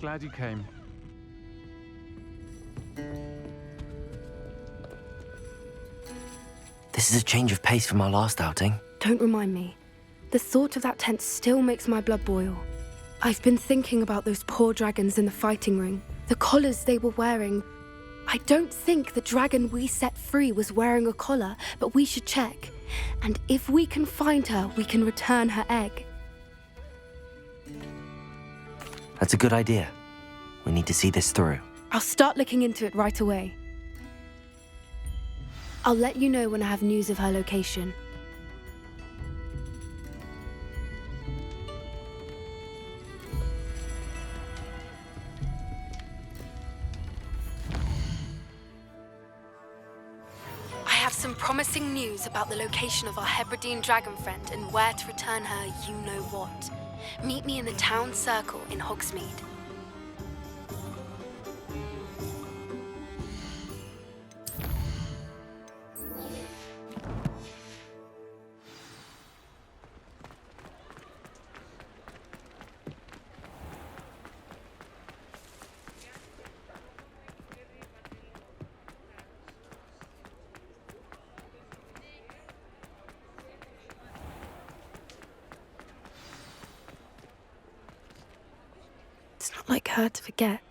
glad you came. This is a change of pace from our last outing. Don't remind me. The thought of that tent still makes my blood boil. I've been thinking about those poor dragons in the fighting ring, the collars they were wearing. I don't think the dragon we set free was wearing a collar, but we should check. And if we can find her, we can return her egg. That's a good idea. We need to see this through. I'll start looking into it right away. I'll let you know when I have news of her location. I have some promising news about the location of our Hebridean dragon friend and where to return her you-know-what. Meet me in the town circle in Hogsmeade. It's not like her to forget.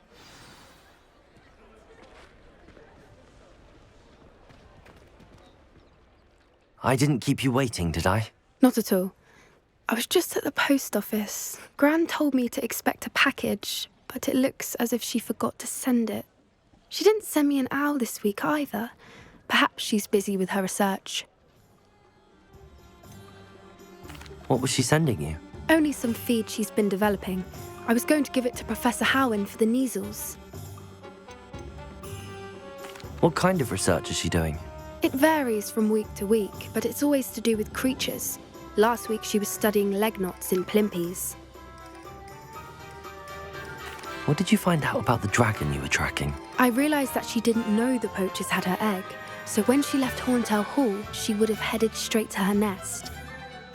I didn't keep you waiting, did I? Not at all. I was just at the post office. Gran told me to expect a package, but it looks as if she forgot to send it. She didn't send me an owl this week either. Perhaps she's busy with her research. What was she sending you? Only some feed she's been developing. I was going to give it to Professor Howen for the measles. What kind of research is she doing? It varies from week to week, but it's always to do with creatures. Last week she was studying leg knots in plimpies. What did you find out about the dragon you were tracking? I realised that she didn't know the poachers had her egg, so when she left Horntail Hall, she would have headed straight to her nest.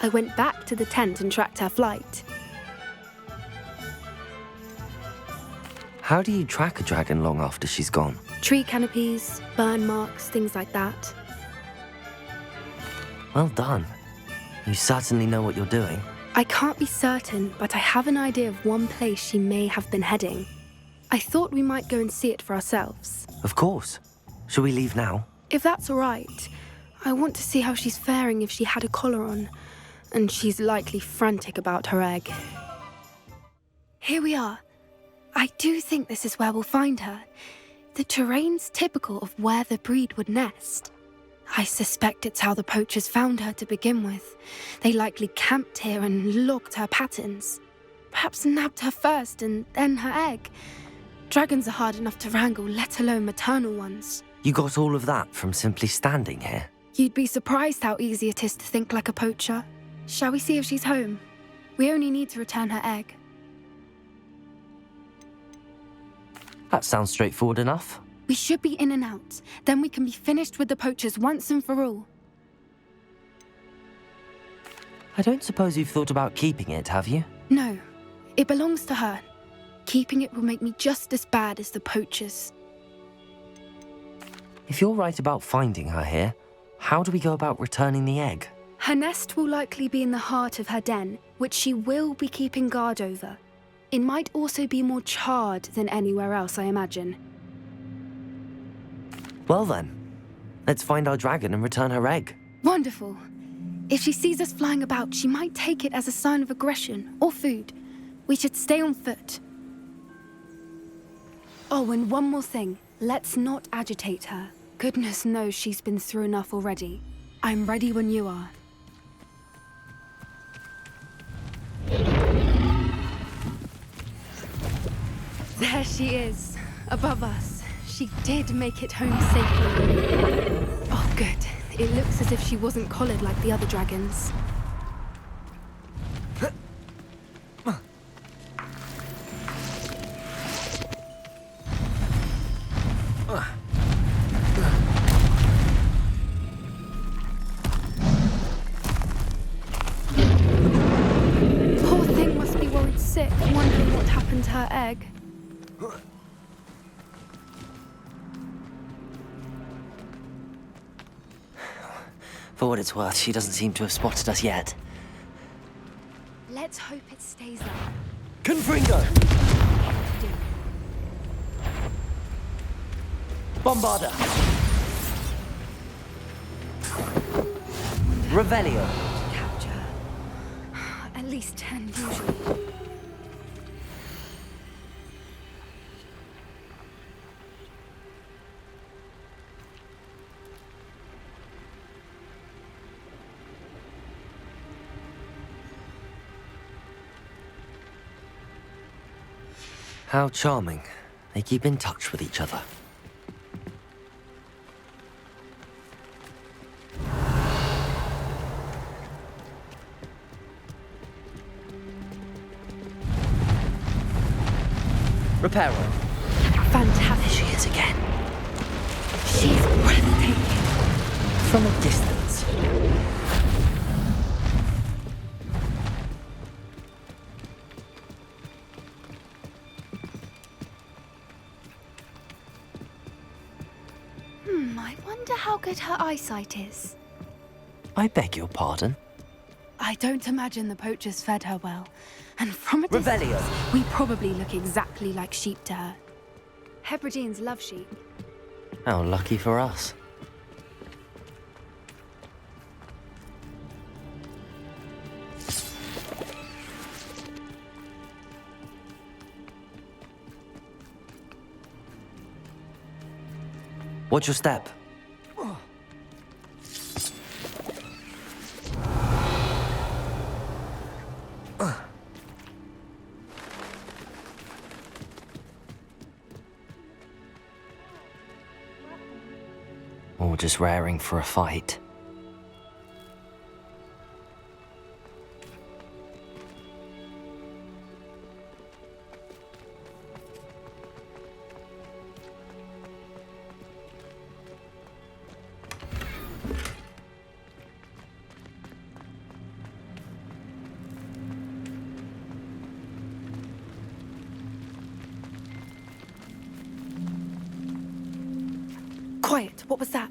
I went back to the tent and tracked her flight. How do you track a dragon long after she's gone? Tree canopies, burn marks, things like that. Well done. You certainly know what you're doing. I can't be certain, but I have an idea of one place she may have been heading. I thought we might go and see it for ourselves. Of course. Shall we leave now? If that's all right. I want to see how she's faring if she had a collar on. And she's likely frantic about her egg. Here we are. I do think this is where we'll find her. The terrain's typical of where the breed would nest. I suspect it's how the poachers found her to begin with. They likely camped here and logged her patterns. Perhaps nabbed her first and then her egg. Dragons are hard enough to wrangle, let alone maternal ones. You got all of that from simply standing here? You'd be surprised how easy it is to think like a poacher. Shall we see if she's home? We only need to return her egg. That sounds straightforward enough. We should be in and out. Then we can be finished with the poachers once and for all. I don't suppose you've thought about keeping it, have you? No. It belongs to her. Keeping it will make me just as bad as the poachers. If you're right about finding her here, how do we go about returning the egg? Her nest will likely be in the heart of her den, which she will be keeping guard over. It might also be more charred than anywhere else, I imagine. Well then, let's find our dragon and return her egg. Wonderful. If she sees us flying about, she might take it as a sign of aggression or food. We should stay on foot. Oh, and one more thing. Let's not agitate her. Goodness knows she's been through enough already. I'm ready when you are. There she is, above us. She did make it home safely. Oh, good. It looks as if she wasn't collared like the other dragons. Poor thing must be worried sick, wondering what happened to her egg. For what it's worth, she doesn't seem to have spotted us yet. Let's hope it stays there. Confringo! Bombarda! Revelio! Capture. At least 10 usually. How charming. They keep in touch with each other. Reparo. Fantastic. There she is again. She's breathtaking. From a distance. I wonder how good her eyesight is. I beg your pardon? I don't imagine the poachers fed her well. And from a distance, Revelio. we probably look exactly like sheep to her. Hebrideans love sheep. How lucky for us. Watch your step. Or just raring for a fight. Quiet, what was that?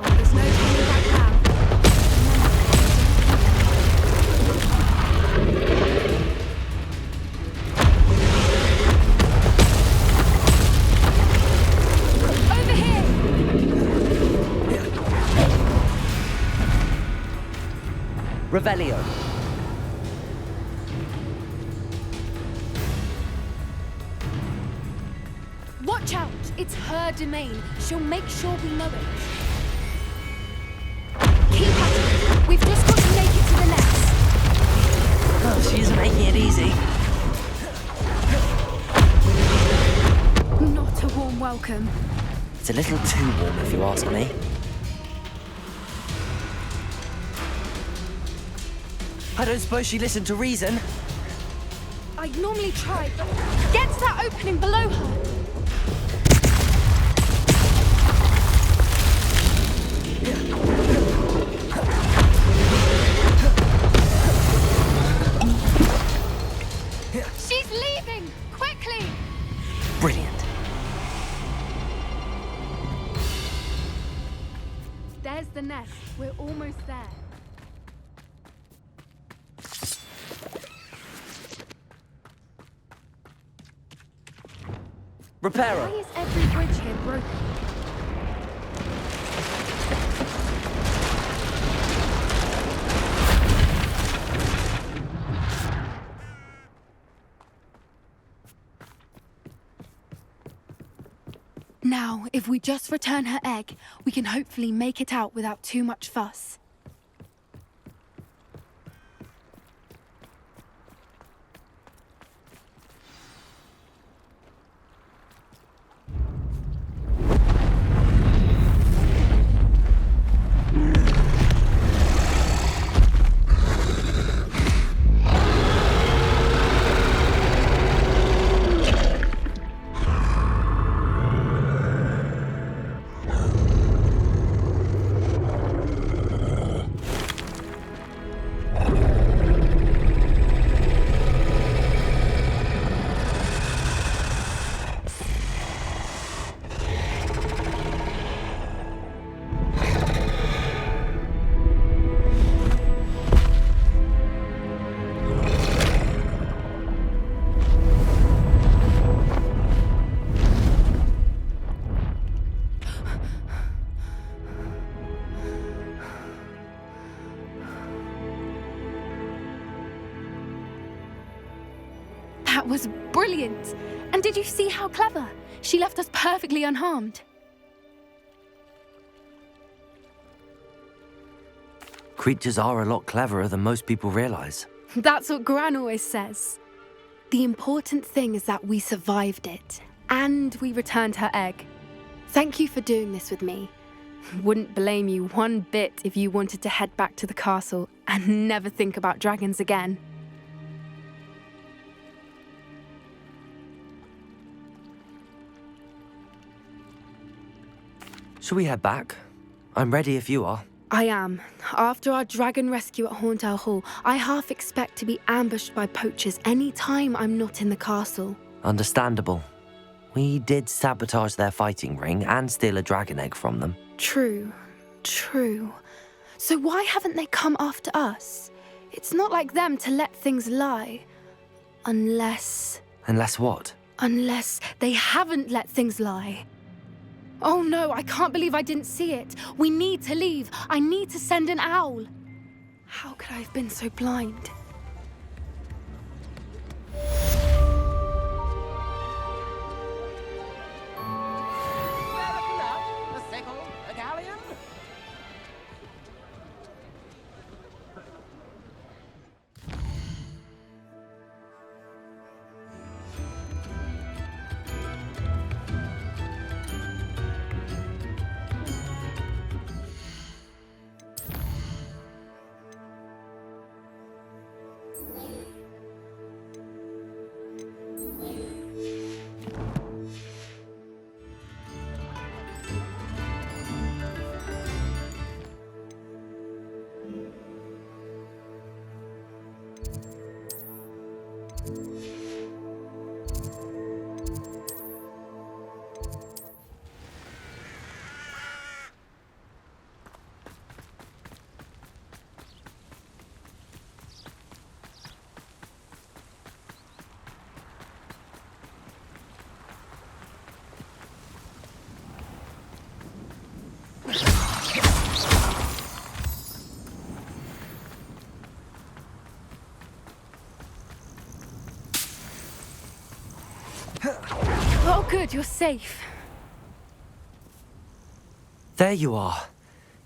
There's no turning back now. Over here! Revelio. Watch out! It's her domain. She'll make sure we know it. Keep at it. We've just got to make it to the nest. Oh, she isn't making it easy. Not a warm welcome. It's a little too warm, if you ask me. I don't suppose she listened to reason. I'd normally try, but get to that opening below her. She's leaving! Quickly! Brilliant. There's the nest. We're almost there. Why Reparo. is every bridge here broken? Now, if we just return her egg, we can hopefully make it out without too much fuss. That was brilliant. And did you see how clever? She left us perfectly unharmed. Creatures are a lot cleverer than most people realize. That's what Gran always says. The important thing is that we survived it, and we returned her egg. Thank you for doing this with me. Wouldn't blame you one bit if you wanted to head back to the castle and never think about dragons again. Shall we head back? I'm ready if you are. I am. After our dragon rescue at Horntail Hall, I half expect to be ambushed by poachers any time I'm not in the castle. Understandable. We did sabotage their fighting ring and steal a dragon egg from them. True. So why haven't they come after us? It's not like them to let things lie. Unless what? Unless they haven't let things lie. Oh no, I can't believe I didn't see it. We need to leave. I need to send an owl. How could I have been so blind? Oh, good, you're safe. There you are.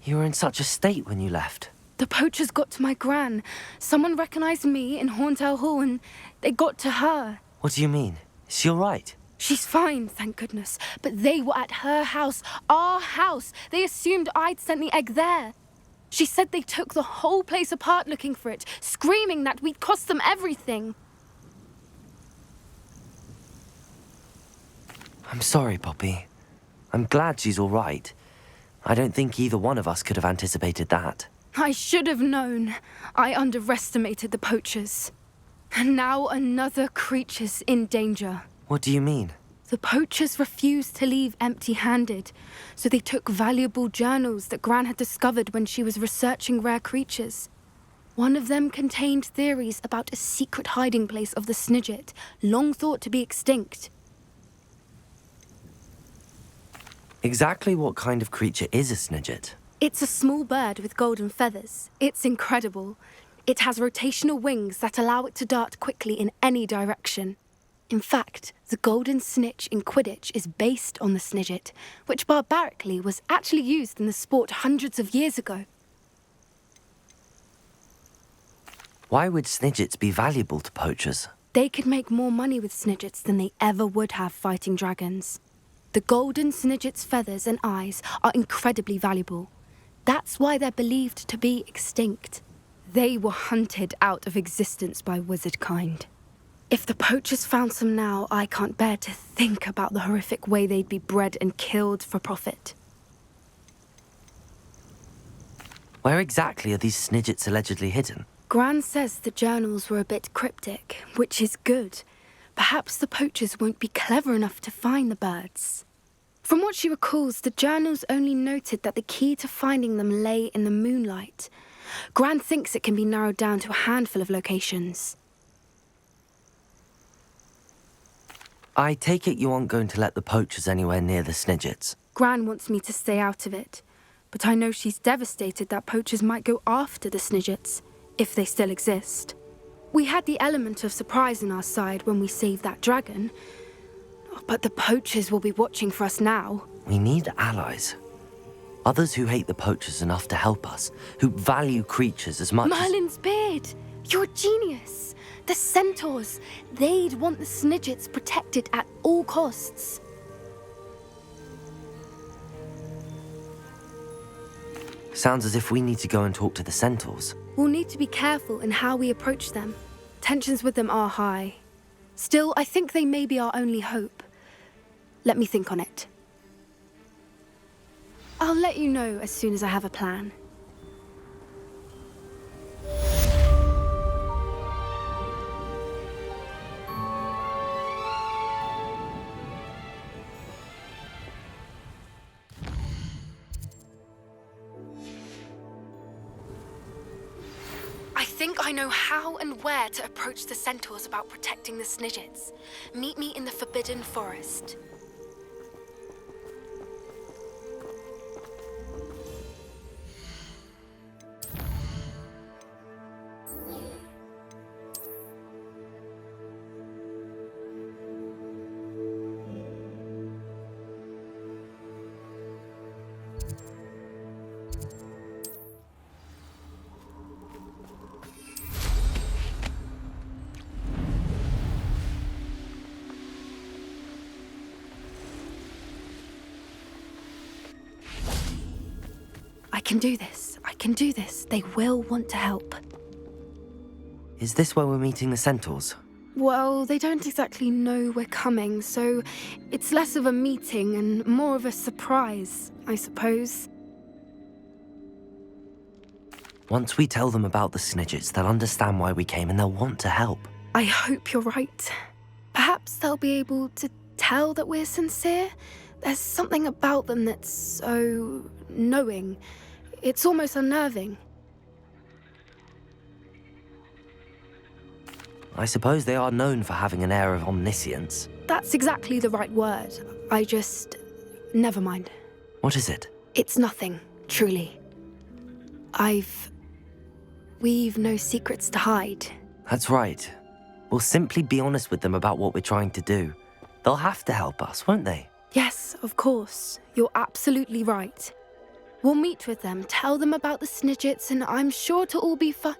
You were in such a state when you left. The poachers got to my gran. Someone recognized me in Horntail Hall and they got to her. What do you mean? Is she all right? She's fine, thank goodness. But they were at her house, our house. They assumed I'd sent the egg there. She said they took the whole place apart looking for it, screaming that we'd cost them everything. I'm sorry, Poppy. I'm glad she's all right. I don't think either one of us could have anticipated that. I should have known. I underestimated the poachers. And now another creature's in danger. What do you mean? The poachers refused to leave empty-handed, so they took valuable journals that Gran had discovered when she was researching rare creatures. One of them contained theories about a secret hiding place of the Snidget, long thought to be extinct. Exactly what kind of creature is a Snidget? It's a small bird with golden feathers. It's incredible. It has rotational wings that allow it to dart quickly in any direction. In fact, the golden snitch in Quidditch is based on the Snidget, which barbarically was actually used in the sport hundreds of years ago. Why would Snidgets be valuable to poachers? They could make more money with Snidgets than they ever would have fighting dragons. The golden Snidget's feathers and eyes are incredibly valuable. That's why they're believed to be extinct. They were hunted out of existence by wizard kind. If the poachers found some now, I can't bear to think about the horrific way they'd be bred and killed for profit. Where exactly are these Snidgets allegedly hidden? Gran says the journals were a bit cryptic, which is good. Perhaps the poachers won't be clever enough to find the birds. From what she recalls, the journals only noted that the key to finding them lay in the moonlight. Gran thinks it can be narrowed down to a handful of locations. I take it you aren't going to let the poachers anywhere near the Snidgets. Gran wants me to stay out of it, but I know she's devastated that poachers might go after the Snidgets, if they still exist. We had the element of surprise on our side when we saved that dragon. But the poachers will be watching for us now. We need allies. Others who hate the poachers enough to help us, who value creatures as much Merlin's beard! You're a genius! The centaurs! They'd want the Snidgets protected at all costs. Sounds as if we need to go and talk to the centaurs. We'll need to be careful in how we approach them. Tensions with them are high. Still, I think they may be our only hope. Let me think on it. I'll let you know as soon as I have a plan. I think I know how and where to approach the centaurs about protecting the Snidgets. Meet me in the Forbidden Forest. I can do this. I can do this. They will want to help. Is this where we're meeting the centaurs? Well, they don't exactly know we're coming, so it's less of a meeting and more of a surprise, I suppose. Once we tell them about the Snidgets, they'll understand why we came and they'll want to help. I hope you're right. Perhaps they'll be able to tell that we're sincere. There's something about them that's so knowing. It's almost unnerving. I suppose they are known for having an air of omniscience. That's exactly the right word. I just... never mind. What is it? It's nothing, truly. We've no secrets to hide. That's right. We'll simply be honest with them about what we're trying to do. They'll have to help us, won't they? Yes, of course. You're absolutely right. We'll meet with them, tell them about the Snidgets, and I'm sure to all be fun.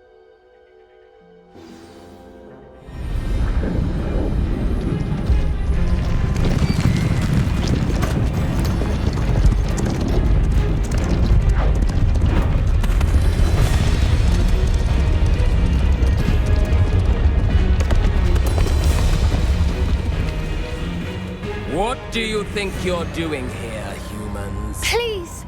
What do you think you're doing here, humans? Please!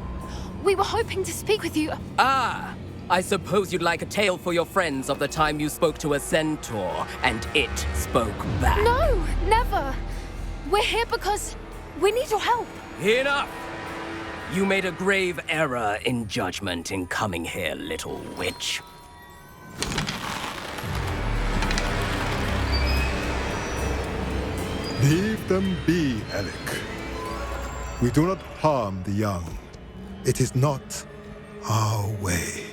We were hoping to speak with you. Ah! I suppose you'd like a tale for your friends of the time you spoke to a centaur, and it spoke back. No, never! We're here because we need your help. Enough! You made a grave error in judgment in coming here, little witch. Leave them be, Alec. We do not harm the young. It is not our way.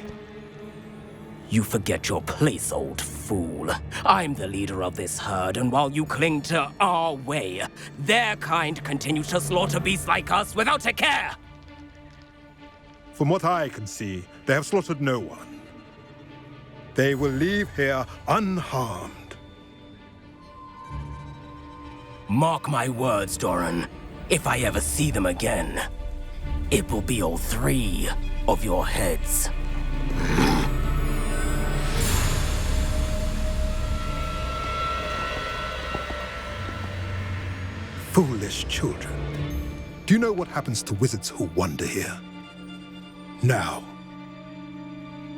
You forget your place, old fool. I'm the leader of this herd, and while you cling to our way, their kind continue to slaughter beasts like us without a care! From what I can see, they have slaughtered no one. They will leave here unharmed. Mark my words, Doran. If I ever see them again, it will be all 3 of your heads. Foolish children. Do you know what happens to wizards who wander here? Now,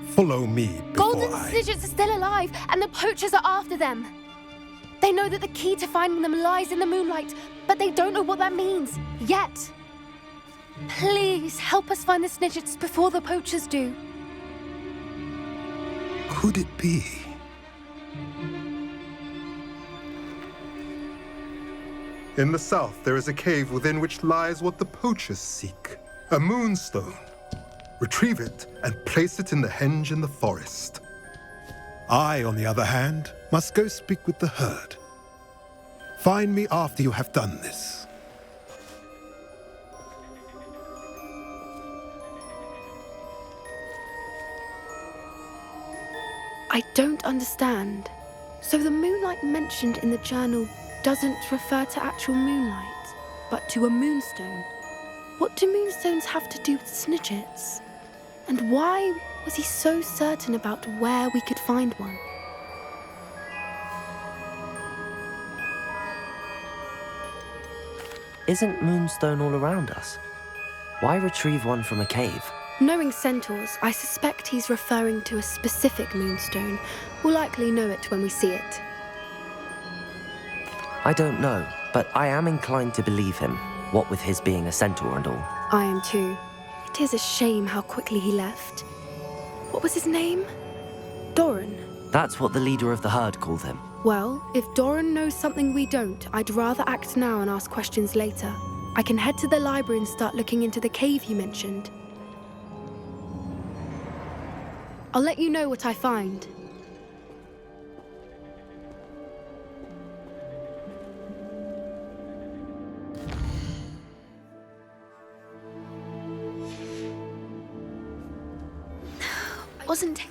follow me before Golden Snidgets are still alive, and the poachers are after them. They know that the key to finding them lies in the moonlight, but they don't know what that means, yet. Please, help us find the Snidgets before the poachers do. Could it be? In the south, there is a cave within which lies what the poachers seek. A moonstone. Retrieve it and place it in the henge in the forest. I, on the other hand, must go speak with the herd. Find me after you have done this. I don't understand. So the moonlight mentioned in the journal doesn't refer to actual moonlight, but to a moonstone. What do moonstones have to do with snitchets? And why was he so certain about where we could find one? Isn't moonstone all around us? Why retrieve one from a cave? Knowing centaurs, I suspect he's referring to a specific moonstone. We'll likely know it when we see it. I don't know, but I am inclined to believe him, what with his being a centaur and all. I am too. It is a shame how quickly he left. What was his name? Doran. That's what the leader of the herd called him. Well, if Doran knows something we don't, I'd rather act now and ask questions later. I can head to the library and start looking into the cave you mentioned. I'll let you know what I find. Wasn't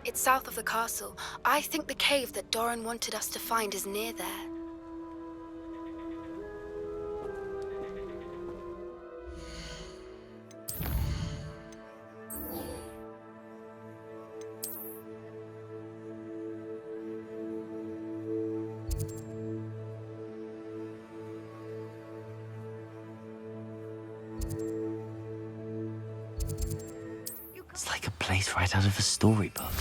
It's south of the castle. I think the cave that Doran wanted us to find is near there. It's like a place right out of a storybook.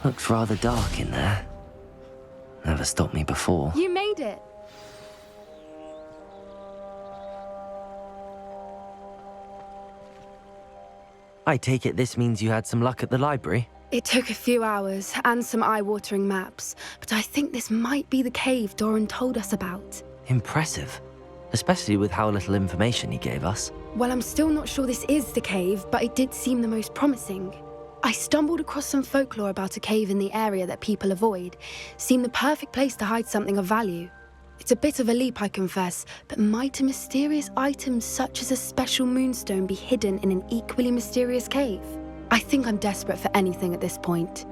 Looks rather dark in there. Never stopped me before. You made it! I take it this means you had some luck at the library? It took a few hours and some eye-watering maps, but I think this might be the cave Doran told us about. Impressive. Especially with how little information he gave us. Well, I'm still not sure this is the cave, but it did seem the most promising. I stumbled across some folklore about a cave in the area that people avoid. Seemed the perfect place to hide something of value. It's a bit of a leap, I confess, but might a mysterious item such as a special moonstone be hidden in an equally mysterious cave? I think I'm desperate for anything at this point.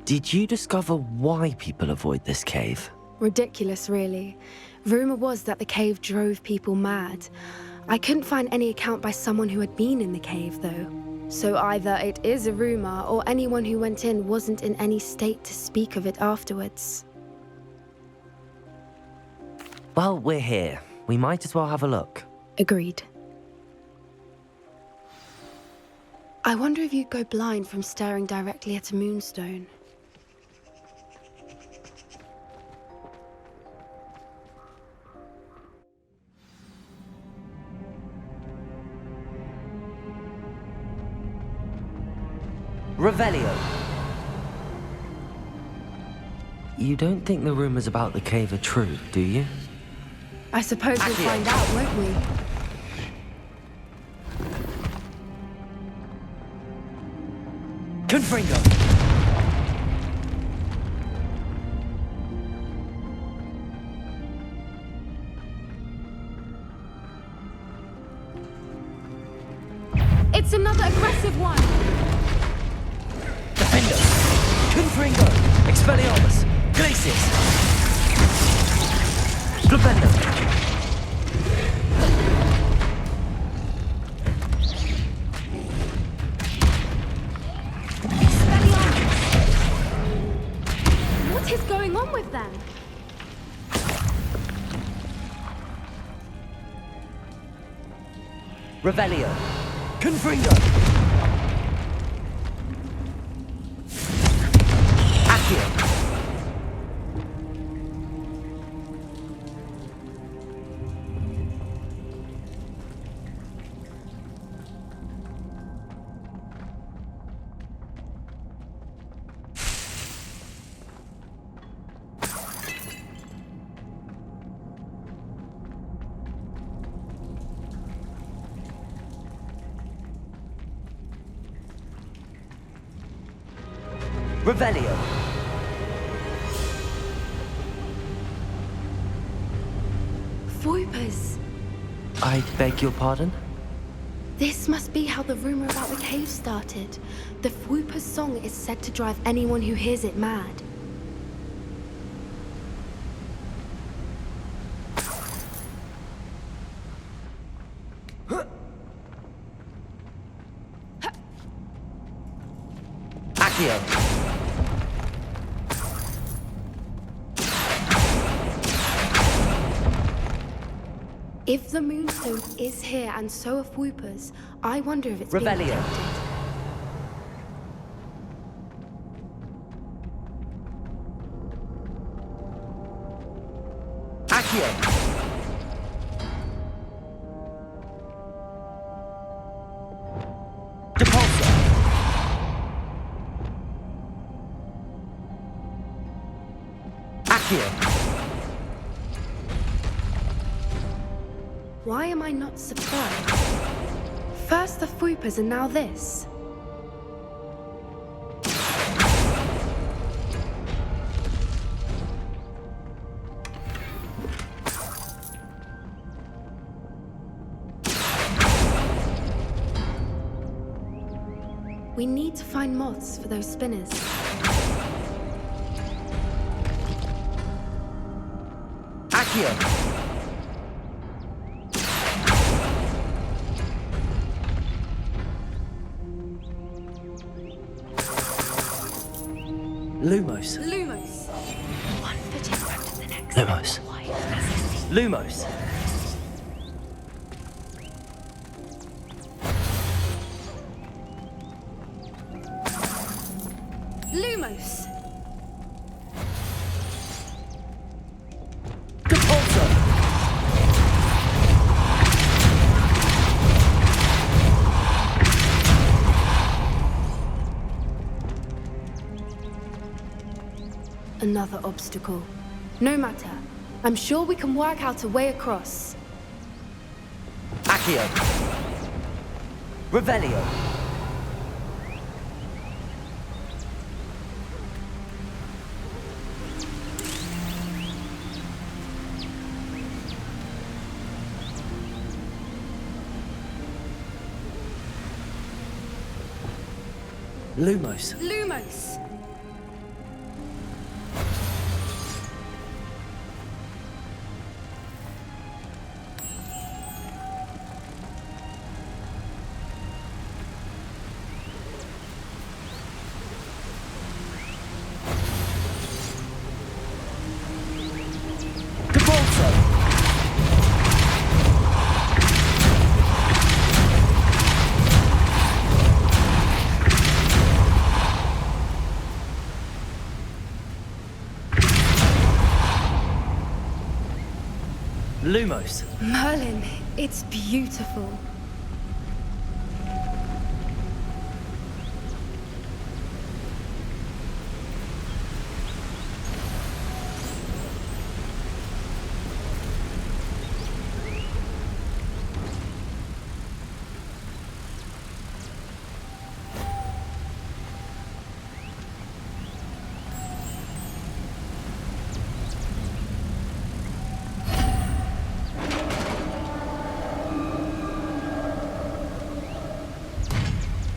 Did you discover why people avoid this cave? Ridiculous, really. Rumour was that the cave drove people mad. I couldn't find any account by someone who had been in the cave, though. So either it is a rumour, or anyone who went in wasn't in any state to speak of it afterwards. Well, we're here. We might as well have a look. Agreed. I wonder if you'd go blind from staring directly at a moonstone. Revelio. You don't think the rumors about the cave are true, do you? I suppose we'll find out, won't we? Confringo! It's another aggressive one! Defendo! Confringo! Expelliarmus! Glacius! Flipendo! What is going on with them? Revelio. Confringo. Accio. Revelio. Voipers. I beg your pardon? This must be how the rumor about the cave started. The Voipers' song is said to drive anyone who hears it mad. Accio. If the Moonstone is here and so are Voipers, I wonder if it's being Revelio. protected. Accio. Depulso. Accio. Why am I not surprised? First the Voipers and now this. We need to find moths for those spinners. Accio. Lumos. Lumos. One foot in front of the next. Lumos. Lumos. Lumos. Depulso. Another obstacle. No matter. I'm sure we can work out a way across. Accio. Revelio. Lumos. Lumos. Lumos. Merlin, it's beautiful.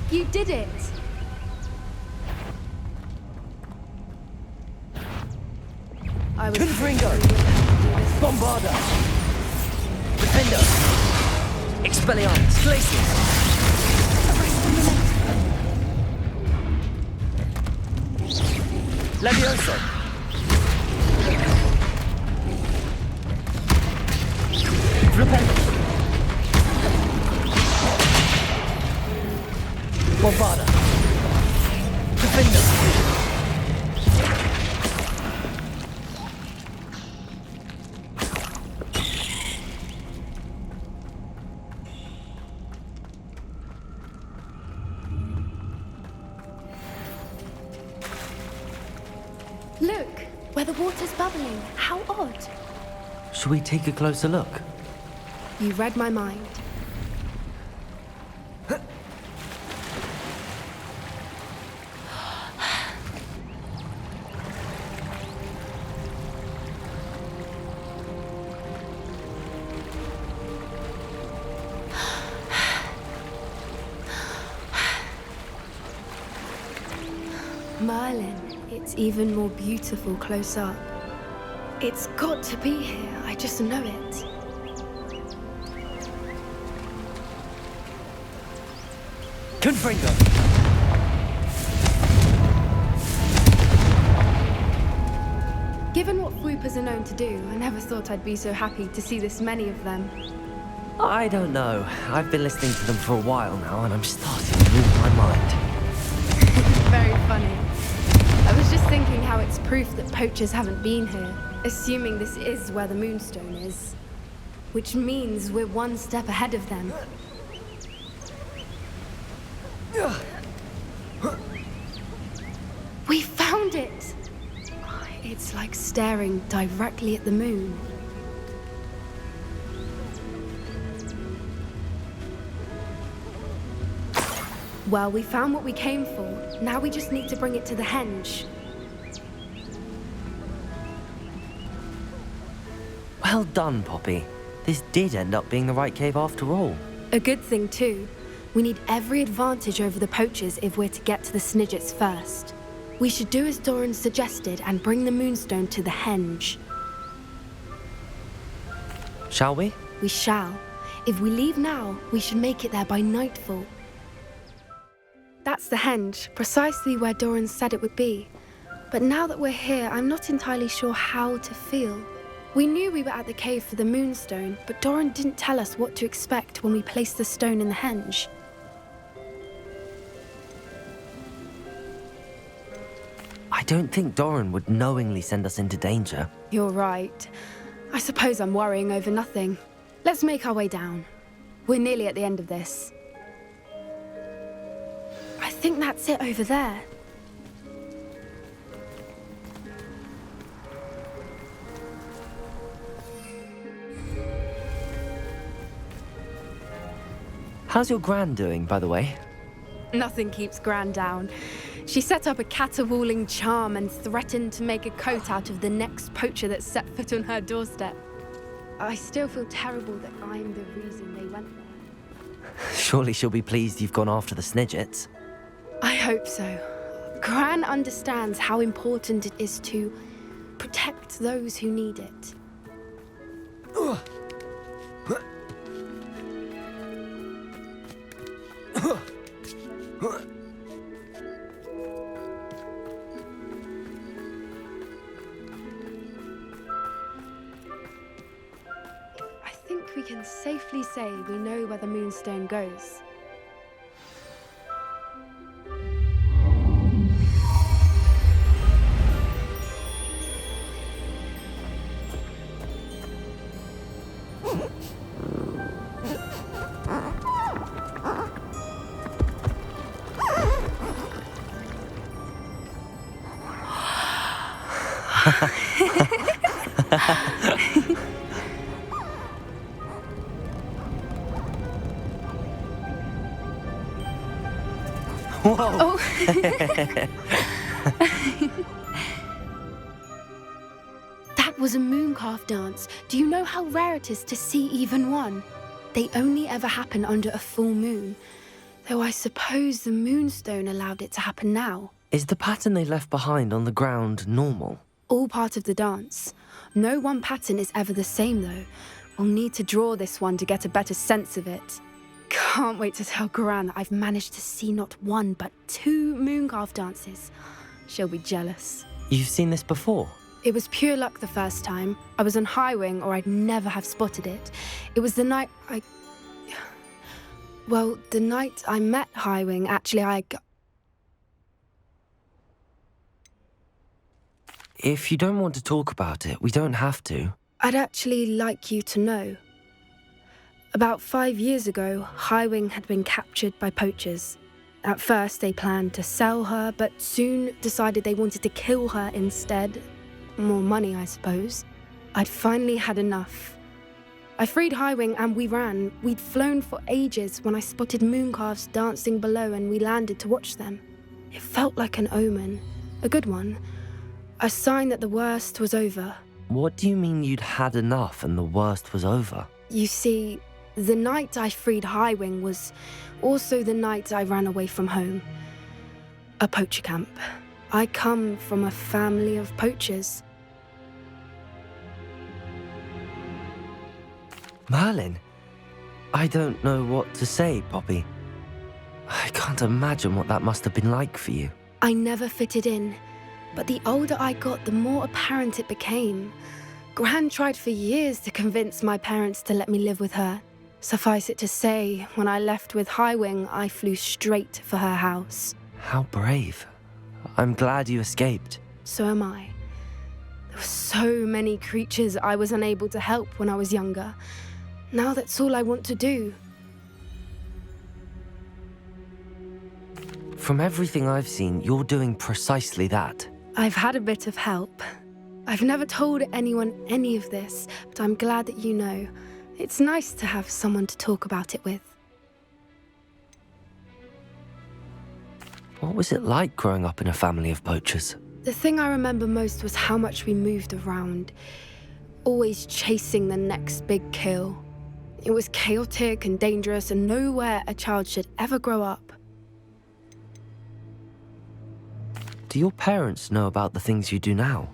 You did it! I was Confringo. Bombarda. Defender. Expelliarmus. Glacius. Levioso. Repent! Bombarda! Defender! Look, where the water's bubbling. How odd. Should we take a closer look? You read my mind. Merlin, it's even more beautiful close up. It's got to be here, I just know it. Confringo! Given what swoopers are known to do, I never thought I'd be so happy to see this many of them. I don't know. I've been listening to them for a while now, and I'm starting to lose my mind. Very funny. I was just thinking how it's proof that poachers haven't been here, assuming this is where the Moonstone is. Which means we're one step ahead of them. We found it! It's like staring directly at the moon. Well, we found what we came for. Now we just need to bring it to the henge. Well done, Poppy. This did end up being the right cave after all. A good thing, too. We need every advantage over the poachers if we're to get to the Snidgets first. We should do as Doran suggested and bring the Moonstone to the henge. Shall we? We shall. If we leave now, we should make it there by nightfall. That's the henge, precisely where Doran said it would be. But now that we're here, I'm not entirely sure how to feel. We knew we were at the cave for the Moonstone, but Doran didn't tell us what to expect when we placed the stone in the henge. I don't think Doran would knowingly send us into danger. You're right. I suppose I'm worrying over nothing. Let's make our way down. We're nearly at the end of this. I think that's it over there. How's your Gran doing, by the way? Nothing keeps Gran down. She set up a caterwauling charm and threatened to make a coat out of the next poacher that set foot on her doorstep. I still feel terrible that I'm the reason they went there. Surely she'll be pleased you've gone after the Snidgets. I hope so. Gran understands how important it is to protect those who need it. I think we can safely say we know where the Moonstone goes. Whoa! Oh. That was a mooncalf dance. Do you know how rare it is to see even one? They only ever happen under a full moon. Though I suppose the Moonstone allowed it to happen now. Is the pattern they left behind on the ground normal? All part of the dance. No one pattern is ever the same, though. We'll need to draw this one to get a better sense of it. Can't wait to tell Gran that I've managed to see not one, but 2 mooncalf dances. She'll be jealous. You've seen this before? It was pure luck the first time. I was on High Wing, or I'd never have spotted it. It was the night the night I met High Wing, actually, If you don't want to talk about it, we don't have to. I'd actually like you to know. About 5 years ago, High Wing had been captured by poachers. At first, they planned to sell her, but soon decided they wanted to kill her instead. More money, I suppose. I'd finally had enough. I freed High Wing and we ran. We'd flown for ages when I spotted mooncalves dancing below and we landed to watch them. It felt like an omen, a good one, a sign that the worst was over. What do you mean you'd had enough and the worst was over? You see, the night I freed High Wing was also the night I ran away from home. A poacher camp. I come from a family of poachers. Merlin? I don't know what to say, Poppy. I can't imagine what that must have been like for you. I never fitted in, but the older I got, the more apparent it became. Gran tried for years to convince my parents to let me live with her. Suffice it to say, when I left with High Wing, I flew straight for her house. How brave. I'm glad you escaped. So am I. There were so many creatures I was unable to help when I was younger. Now that's all I want to do. From everything I've seen, you're doing precisely that. I've had a bit of help. I've never told anyone any of this, but I'm glad that you know. It's nice to have someone to talk about it with. What was it like growing up in a family of poachers? The thing I remember most was how much we moved around, always chasing the next big kill. It was chaotic and dangerous and nowhere a child should ever grow up. Do your parents know about the things you do now?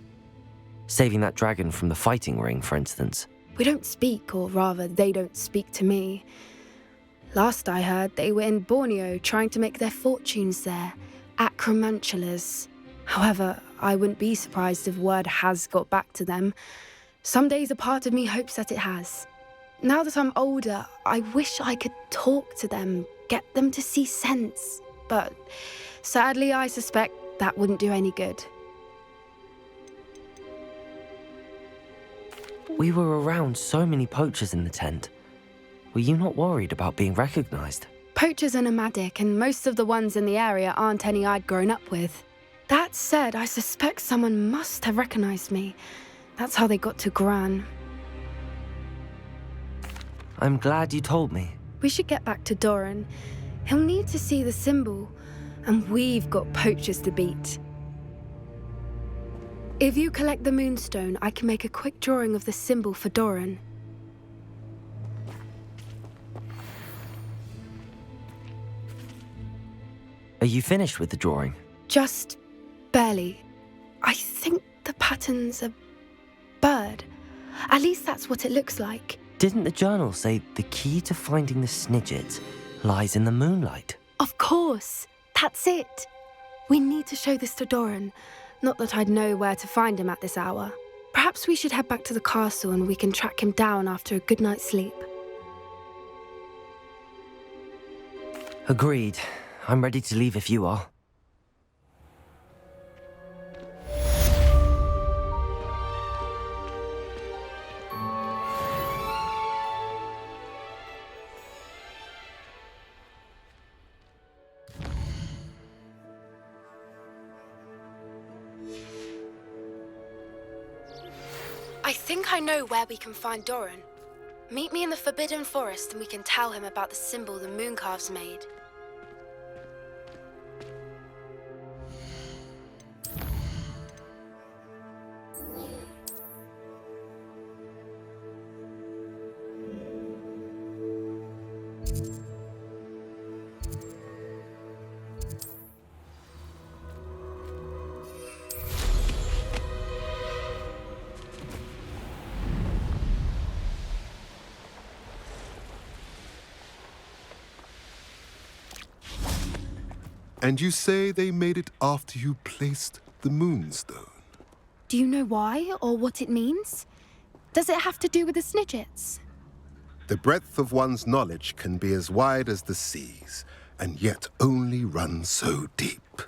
Saving that dragon from the fighting ring, for instance. We don't speak, or rather, they don't speak to me. Last I heard, they were in Borneo trying to make their fortunes there, acromantulas. However, I wouldn't be surprised if word has got back to them. Some days a part of me hopes that it has. Now that I'm older, I wish I could talk to them, get them to see sense. But sadly, I suspect that wouldn't do any good. We were around so many poachers in the tent. Were you not worried about being recognized? Poachers are nomadic, and most of the ones in the area aren't any I'd grown up with. That said, I suspect someone must have recognized me. That's how they got to Gran. I'm glad you told me. We should get back to Doran. He'll need to see the symbol, and we've got poachers to beat. If you collect the moonstone, I can make a quick drawing of the symbol for Doran. Are you finished with the drawing? Just barely. I think the pattern's a bird. At least that's what it looks like. Didn't the journal say the key to finding the Snidgets lies in the moonlight? Of course. That's it. We need to show this to Doran. Not that I'd know where to find him at this hour. Perhaps we should head back to the castle and we can track him down after a good night's sleep. Agreed. I'm ready to leave if you are. I think I know where we can find Doran. Meet me in the Forbidden Forest and we can tell him about the symbol the mooncalves made. And you say they made it after you placed the moonstone? Do you know why or what it means? Does it have to do with the Snidgets? The breadth of one's knowledge can be as wide as the seas, and yet only run so deep.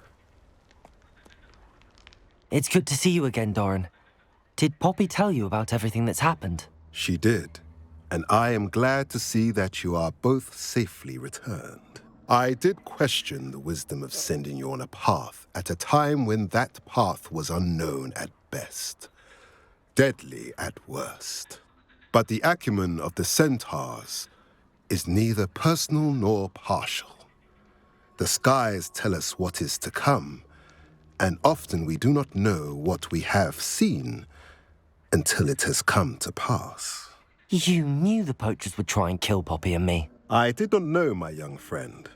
It's good to see you again, Doran. Did Poppy tell you about everything that's happened? She did, and I am glad to see that you are both safely returned. I did question the wisdom of sending you on a path at a time when that path was unknown at best, deadly at worst. But the acumen of the centaurs is neither personal nor partial. The skies tell us what is to come, and often we do not know what we have seen until it has come to pass. You knew the poachers would try and kill Poppy and me. I did not know, my young friend,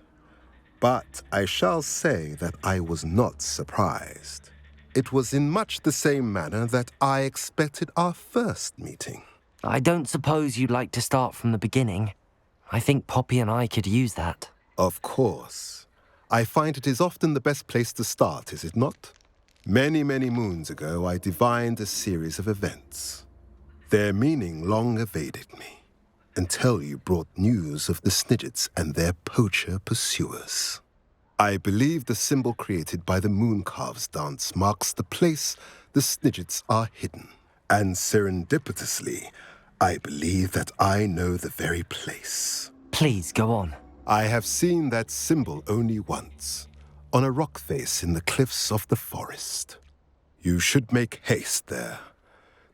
but I shall say that I was not surprised. It was in much the same manner that I expected our first meeting. I don't suppose you'd like to start from the beginning. I think Poppy and I could use that. Of course. I find it is often the best place to start, is it not? Many, many moons ago, I divined a series of events. Their meaning long evaded me, until you brought news of the Snidgets and their poacher pursuers. I believe the symbol created by the Mooncalves dance marks the place the Snidgets are hidden. And serendipitously, I believe that I know the very place. Please, go on. I have seen that symbol only once, on a rock face in the cliffs of the forest. You should make haste there.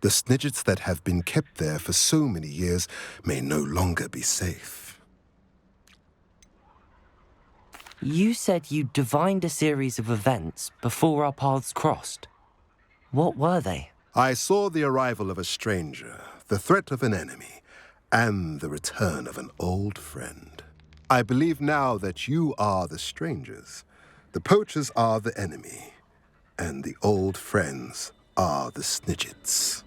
The Snidgets that have been kept there for so many years may no longer be safe. You said you divined a series of events before our paths crossed. What were they? I saw the arrival of a stranger, the threat of an enemy, and the return of an old friend. I believe now that you are the strangers, the poachers are the enemy, and the old friends are the Snidgets.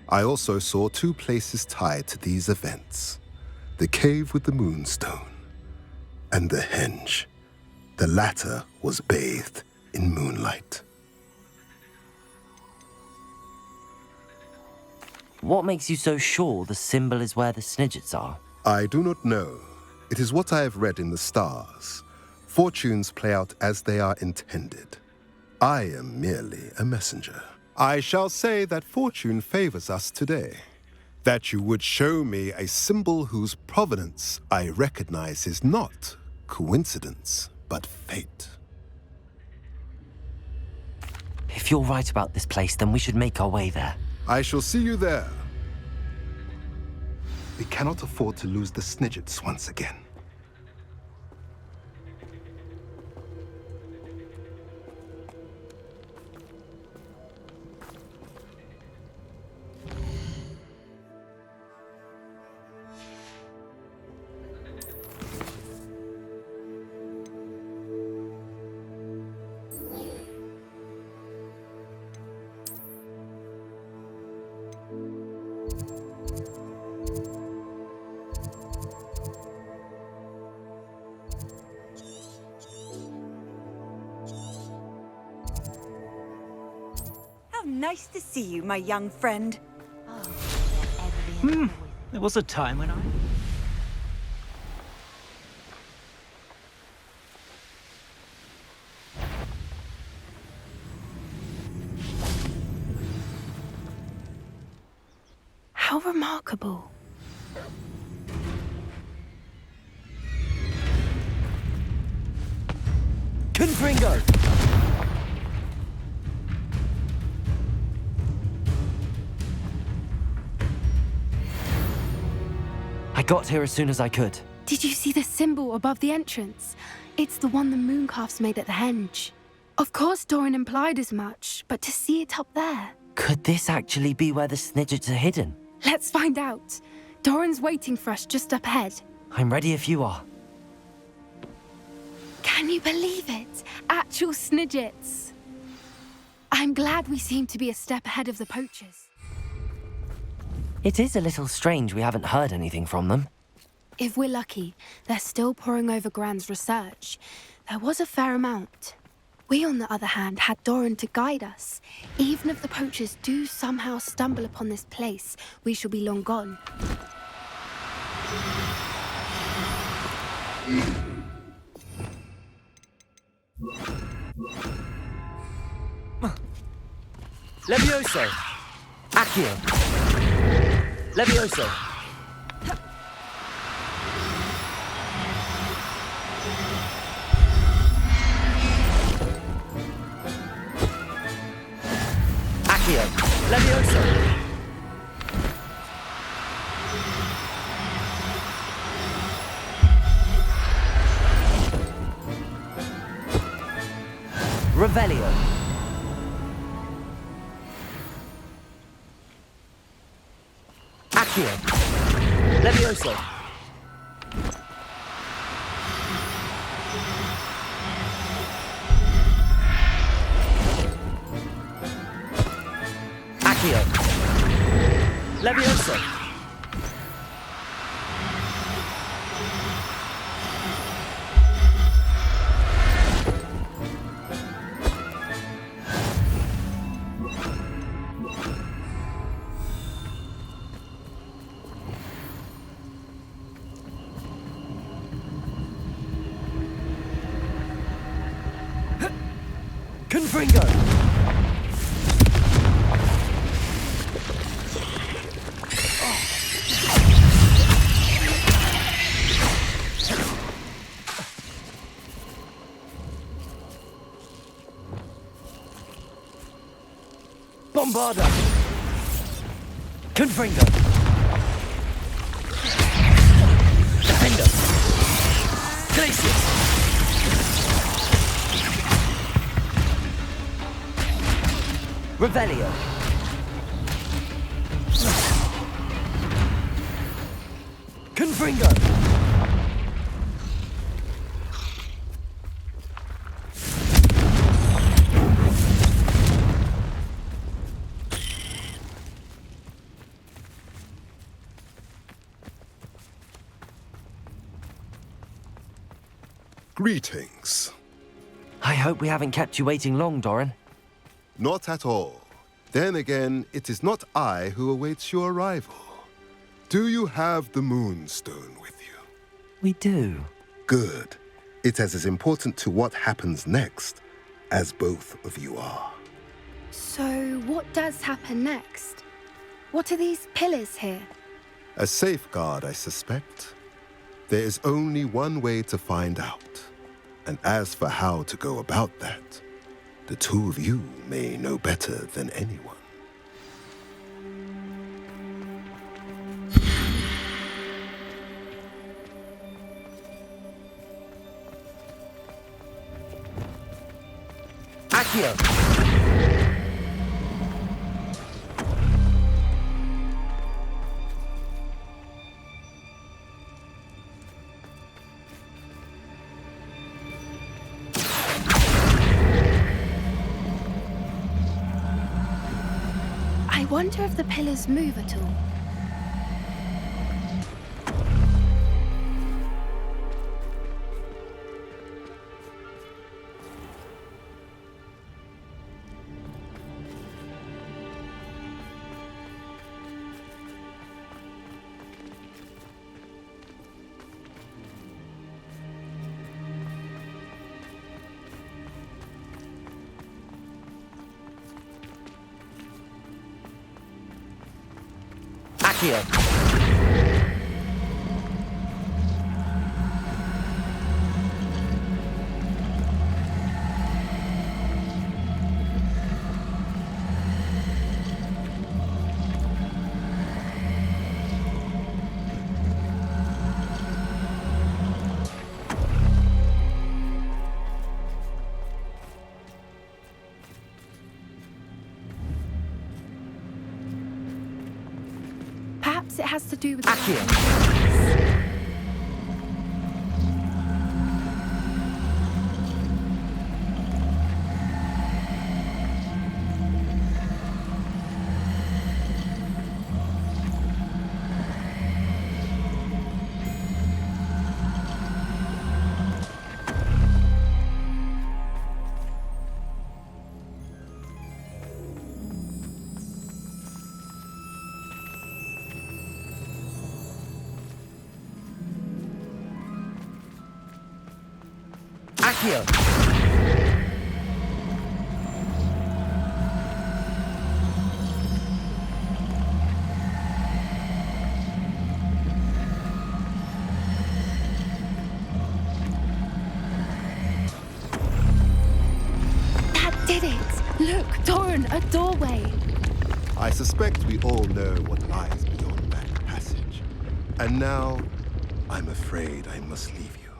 I also saw two places tied to these events, the cave with the moonstone and the henge. The latter was bathed in moonlight. What makes you so sure the symbol is where the Snidgets are? I do not know. It is what I have read in the stars. Fortunes play out as they are intended. I am merely a messenger. I shall say that fortune favors us today. That you would show me a symbol whose provenance I recognize is not coincidence, but fate. If you're right about this place, then we should make our way there. I shall see you there. We cannot afford to lose the Snidgets once again. Nice to see you, my young friend. There was a time when I... How remarkable. Confringo! I got here as soon as I could. Did you see the symbol above the entrance? It's the one the Mooncalves made at the henge. Of course Doran implied as much, but to see it up there... Could this actually be where the Snidgets are hidden? Let's find out. Doran's waiting for us just up ahead. I'm ready if you are. Can you believe it? Actual Snidgets. I'm glad we seem to be a step ahead of the poachers. It is a little strange we haven't heard anything from them. If we're lucky, they're still poring over Gran's research. There was a fair amount. We, on the other hand, had Doran to guide us. Even if the poachers do somehow stumble upon this place, we shall be long gone. Levioso! Accio! Levioso! Accio! Levioso! Revelio! Accio! Levioso! Accio! Levioso! Confringo! Bombarda! Confringo! Defender! Glacius! Revelio! Confringo! Greetings. I hope we haven't kept you waiting long, Doran. Not at all. Then again, it is not I who awaits your arrival. Do you have the Moonstone with you? We do. Good. It is as important to what happens next as both of you are. So, what does happen next? What are these pillars here? A safeguard, I suspect. There is only one way to find out. And as for how to go about that, the two of you may know better than anyone. Accio! I wonder if the pillars move at all. Accio! Perhaps it has to do with... Accio! Accio! That did it! Look, Doran, a doorway. I suspect we all know what lies beyond that passage. And now, I'm afraid I must leave you.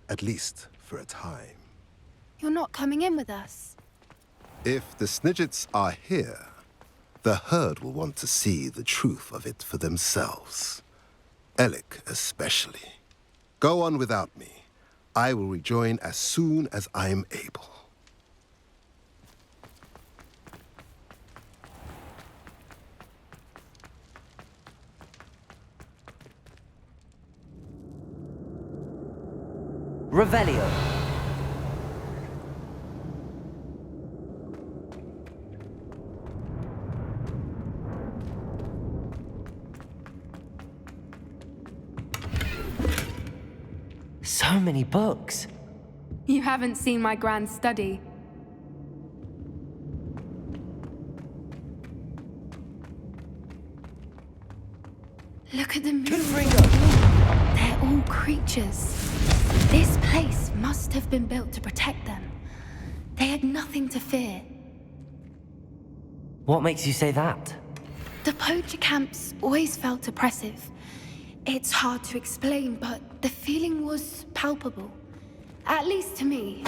At least for a time. You're not coming in with us. If the Snidgets are here, the herd will want to see the truth of it for themselves. Alec especially. Go on without me. I will rejoin as soon as I'm able. Revelio. So many books. You haven't seen my grand study. Look at them. They're all creatures. This place must have been built to protect them. They had nothing to fear. What makes you say that? The poacher camps always felt oppressive. It's hard to explain, but the feeling was palpable. At least to me.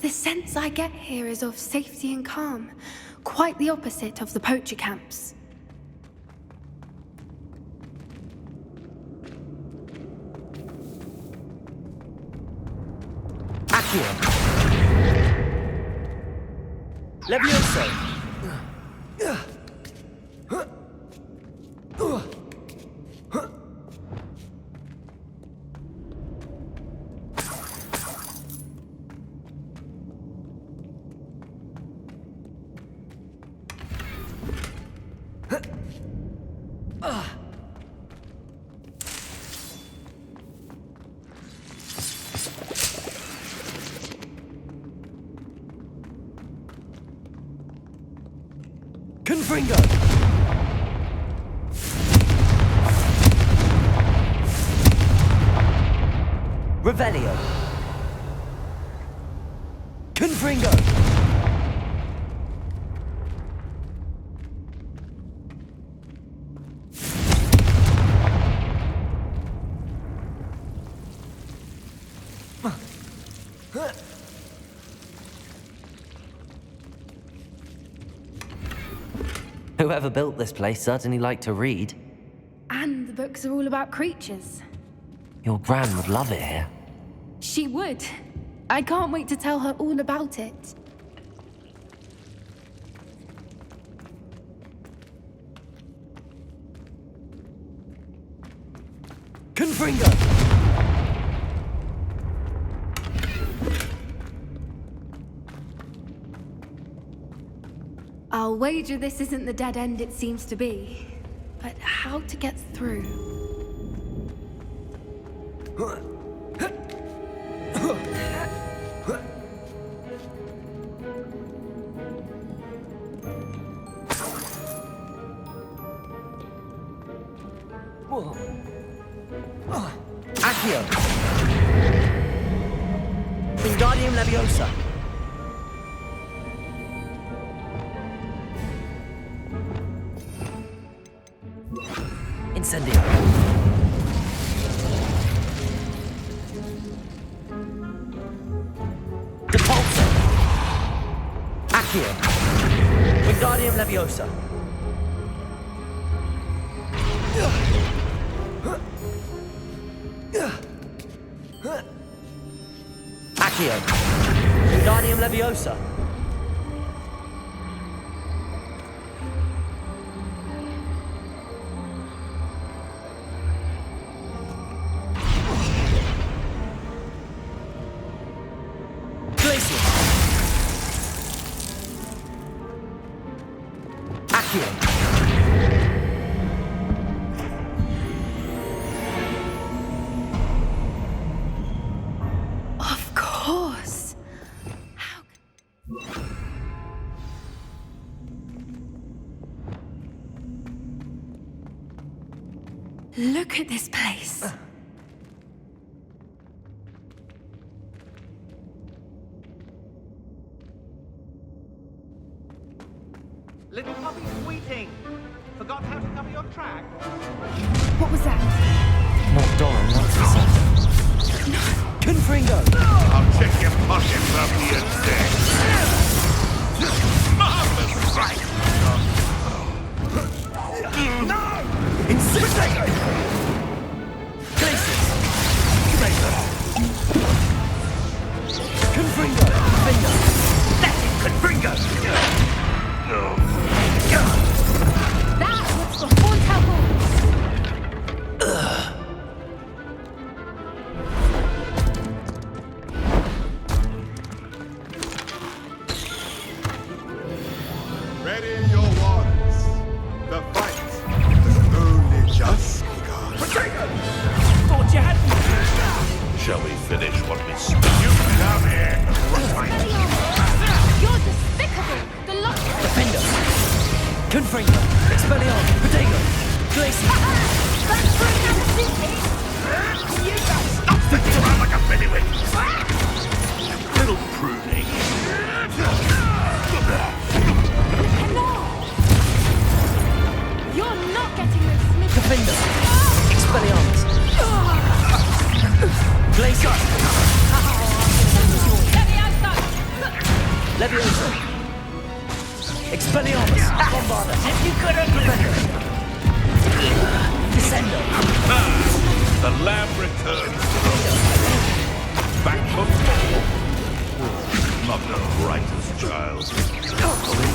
The sense I get here is of safety and calm. Quite the opposite of the poacher camps. Accio. Levioso. Confringo! Revelio! Confringo! Whoever built this place certainly liked to read. And the books are all about creatures. Your Gran would love it here. She would. I can't wait to tell her all about it. Confringo! I'll wager this isn't the dead end it seems to be. But how to get through? Accio! Wingardium Leviosa! Incendio! Depulso! Accio! Wingardium Leviosa! Accio! Wingardium Leviosa! Glacius! Accio! Of course. Look at this place. Little puppy Sweeting! Forgot how to cover your track? What was that? Not Doran, that's for certain. No! Confringo! I'll check your pockets after you're dead. Marvelous strike! No! Incinerate! Glacius! Confringo! Finger! That's it, Confringo! That was for Fontable! Ready your wands. The fight has only just begun. Thought you had me. Shall we finish what we started? You come here, right? You're despicable! The lot Defender! Confringo! Expelliarmus! Protego! Glacius! That's for another city! Stop sticking around like a pennywit! Little pruning. You're not getting this, Smith! Defender! Expelliarmus! Glacius! Get me outside! Leviosa! Expelliarmus! Bombarda! If you could have Defender! Descendo! The lab returns to the back for more. Not the brightest child.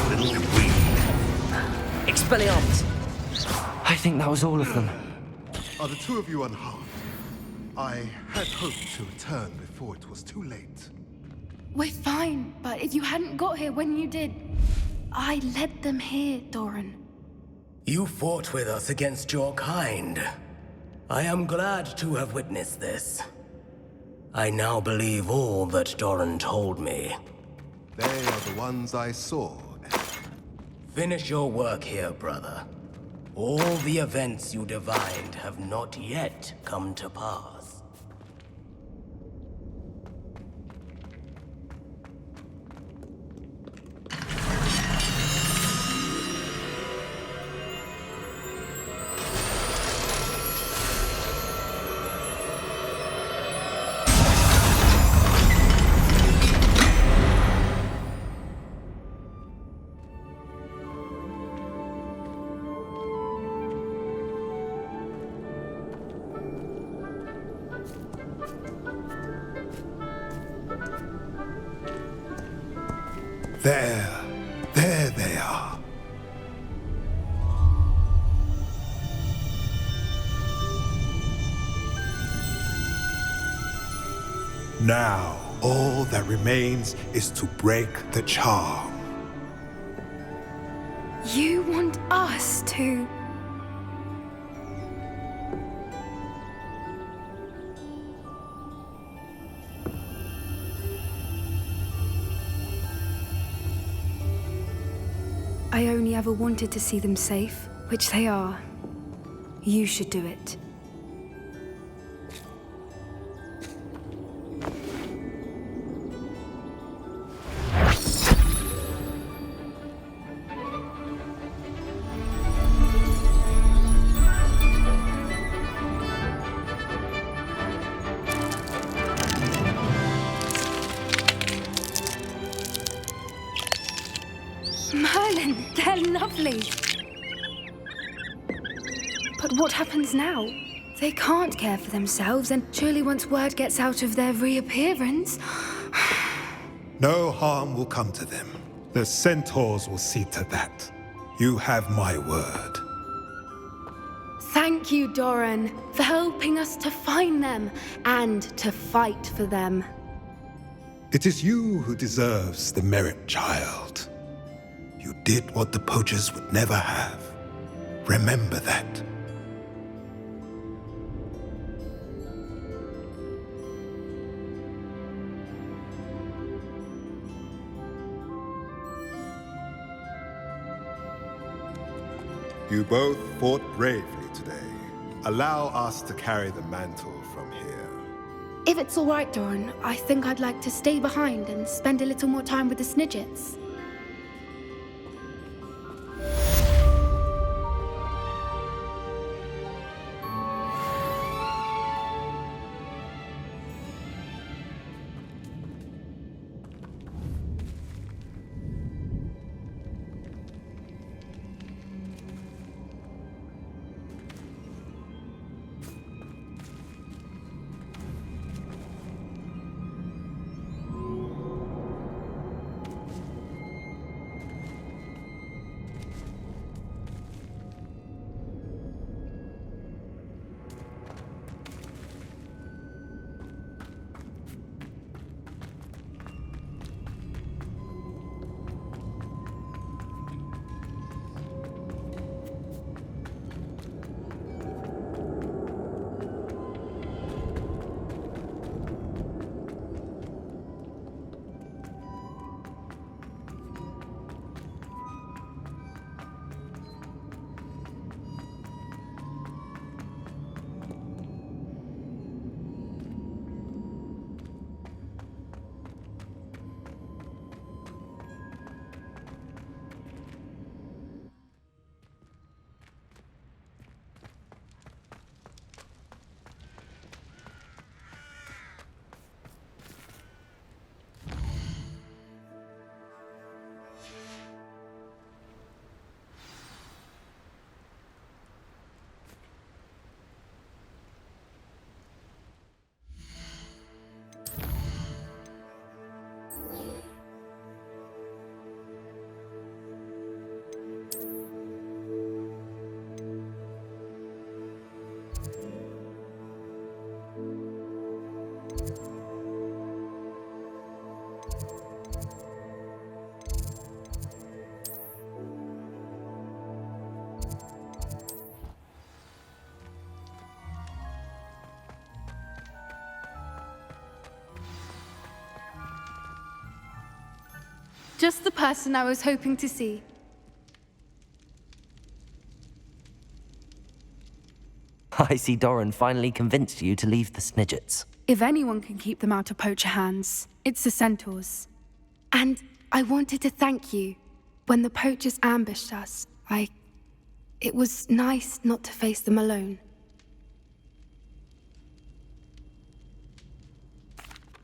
Little queen. Expelliarmus! I think that was all of them. Are the two of you unharmed? I had hoped to return before it was too late. We're fine, but if you hadn't got here when you did, I led them here, Doran. You fought with us against your kind. I am glad to have witnessed this. I now believe all that Doran told me. They are the ones I saw. Finish your work here, brother. All the events you divined have not yet come to pass. There they are. Now, all that remains is to break the charm. You want us to... I only ever wanted to see them safe, which they are. You should do it. Merlin, they're lovely. But what happens now? They can't care for themselves, and surely once word gets out of their reappearance... No harm will come to them. The centaurs will see to that. You have my word. Thank you, Doran, for helping us to find them and to fight for them. It is you who deserves the merit, child. You did what the poachers would never have. Remember that. You both fought bravely today. Allow us to carry the mantle from here. If it's all right, Doran, I think I'd like to stay behind and spend a little more time with the Snidgets. Just the person I was hoping to see. I see Doran finally convinced you to leave the Snidgets. If anyone can keep them out of poacher hands, it's the centaurs. And I wanted to thank you. When the poachers ambushed us, it was nice not to face them alone.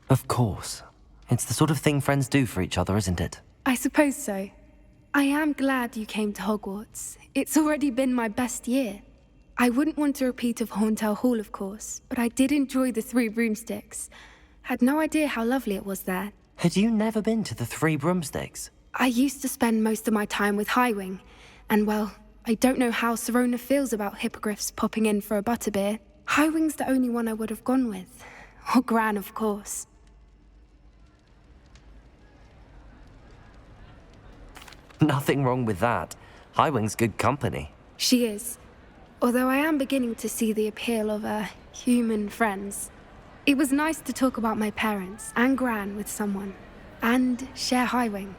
Of course. It's the sort of thing friends do for each other, isn't it? I suppose so. I am glad you came to Hogwarts. It's already been my best year. I wouldn't want a repeat of Hauntel Hall, of course, but I did enjoy the Three Broomsticks. Had no idea how lovely it was there. Had you never been to the Three Broomsticks? I used to spend most of my time with Highwing, and well, I don't know how Serona feels about hippogriffs popping in for a butterbeer. Highwing's the only one I would have gone with. Or Gran, of course. Nothing wrong with that. Highwing's good company. She is. Although I am beginning to see the appeal of human friends. It was nice to talk about my parents and Gran with someone. And share Highwing.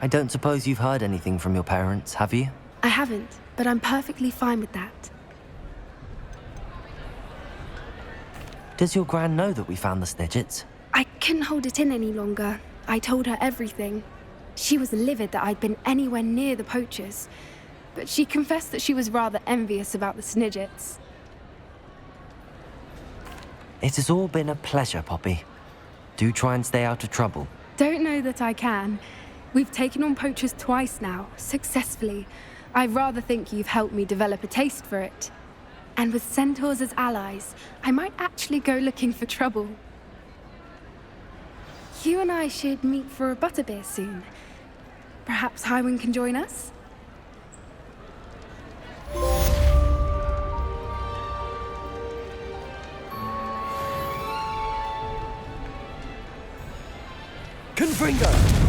I don't suppose you've heard anything from your parents, have you? I haven't, but I'm perfectly fine with that. Does your Gran know that we found the Snidgets? I couldn't hold it in any longer. I told her everything. She was livid that I'd been anywhere near the poachers, but she confessed that she was rather envious about the Snidgets. It has all been a pleasure, Poppy. Do try and stay out of trouble. Don't know that I can. We've taken on poachers twice now, successfully. I rather think you've helped me develop a taste for it. And with centaurs as allies, I might actually go looking for trouble. You and I should meet for a butterbeer soon. Perhaps Highwing can join us? Confringo!